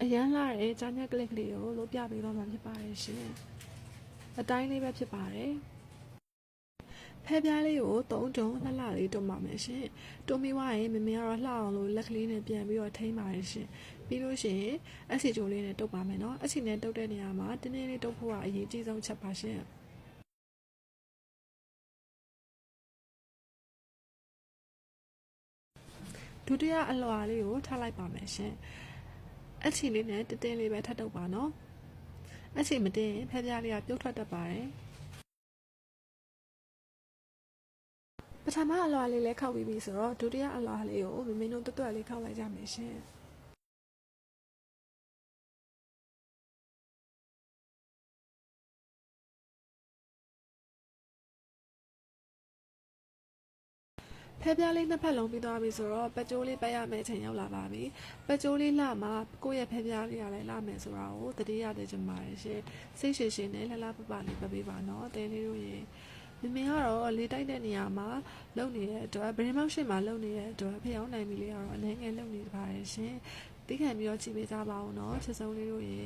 အရန်လာတဲ့ကြားညက်ကလစ်ကလေးကိုလို့ပြပေးတော့မှဖြစ်ပါတယ်ရှင်အတိုင်းလေးပဲဖြစ်ပါတယ်ဖဲပြားလေးကို3တုံလှလှလေးတွန်းပါမယ်ရှင်တွန်းပြီးွားရင်မမေကတော့လှအောင်လို့လက်ကလေးနဲ့ပြန်ပြီးတော့ထိန်းပါတယ်ရှင်ပြီးလို့ရှိရင်အဆီကျိုးလေးနဲ့တုပ်ပါမယ်နော်အဆီနဲ့တုပ်တဲ့နေရာမှာတင်းတင်းလေးတုပ်ဖို့ကအရေးကြီးဆုံးချက်ပါရှင်ဒုတိယအလွှာလေးကိုထားလိုက်ပါမယ်ရှင်အချီလေးနဲ့တင်းတင်းလေးပဲထပ်တုပ်ပါနော်အချီမတင်းဖဲပြားလေးကပြုတ်ထွက်တတ်ပါတယ်ပထမအလွှာလေးလည်းခောက်ပြီးပြီဆိုတော့ဒုတိယအလွှာလေးကိုမင်းတို့တွတ်လေးခောက်လိုက်ကြမယ်ရှင်ဖဲပြားလေးနှစ်ဖက်လုံးပြီးသွားပြီဆိုတော့ပကြိုးလေးပတ်ရမယ့်ချိန်ရောက်လာပါပြီပကြိုးလေးလှမှာကိုယ့်ရဲ့ဖဲပြားလေးကလည်းလှမယ်ဆိုတာကိုတတိယတည်ကြပါတယ်ရှင်စိတ်ရှည်ရှည်နဲ့လှလှပပလေးပတ်ပေးပါနော်တဲလေးတို့ရေမမေကတော့လေးတိုက်တဲ့နေရာမှာလုံနေတဲ့အတွက်ဗရင်မောက်ရှိမှာလုံနေတဲ့အတွက်ဖျောင်းနိုင်ပြီလေးကတော့အနေငယ်လုံနေပါတယ်ရှင်တိခံပြီးတော့ကြည့်ပေးကြပါဦးနော်ချစ်ဆုံးလေးတို့ရေ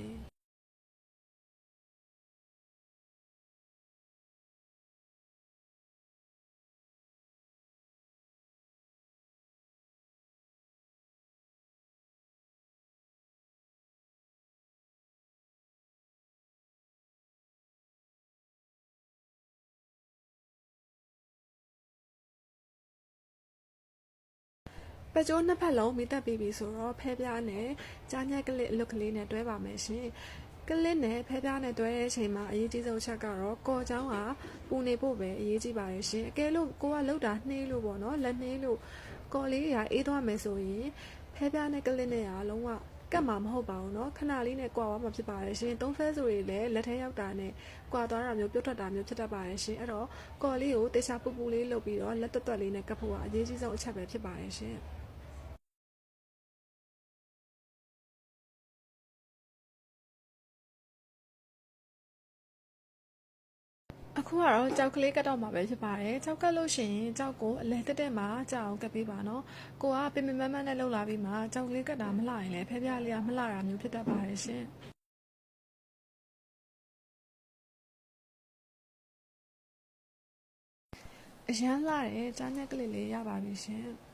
ပကြိုးနှစ်ဖက်လုံးမိသက်ပြီးပြီဆိုတော့ဖဲပြားနဲ့ကြားညက်ကလေးအလွတ်ကလေးနဲ့တွဲပါမယ်ရှင်ကလစ်နဲ့ဖဲပြားနဲ့တွဲတဲ့အချိန်မှာအရေးကြီးဆုံးချက်ကတော့ကော်ချောင်းကပူနေဖို့ပဲအရေးကြီးပါတယ်ရှင်အကယ်လို့ကိုကလောက်တာနှေးလို့ပေါ့နော်လက်နှေးလို့ကော်လေးကအေးသွားမယ်ဆိုရင်ဖဲပြားနဲ့ကလစ်နဲ့ကလုံးဝကတ်မှာမဟုတ်ပါဘူးเนาะခဏလေးနဲ့ကွာသွားမှာဖြစ်ပါတယ်ရှင်သုံးဖဲဆိုရင်လည်းလက်ထဲရောက်တာနဲ့ကွာသွားတာမျိုးပြုတ်ထွက်တာမျိုးဖြစ်တတ်ပါတယ်ရှင်အဲ့တော့ကော်လေးကိုတေချာပူပူလေးလုပ်ပြီးတော့လက်တွတ်တွတ်လေးနဲ့ကတ်ဖို့ကအရေးကြီးဆုံးအချက်ပဲဖြစ်ပါတယ်ရှင်အခုကတော့ကြောက်ကလေးကတ်တော့မှာပဲဖြစ်ပါတယ်ကြောက်ကတ်လို့ရှိရင်ကြောက်ကိုအလဲတက်တက်မှာကြောက်အောင်ကတ်ပေးပါနော်ကိုကပင်ပင်မမနဲ့လှုပ်လာပြီးမှကြောက်ကလေးကတ်တာမလှရင်လည်းဖဲပြားလေးကမလှတာမျိုးဖြစ်တတ်ပါတယ်ရှင်အရန်လှတဲ့ကြားညက်ကလေးလေးရပါပြီရှင်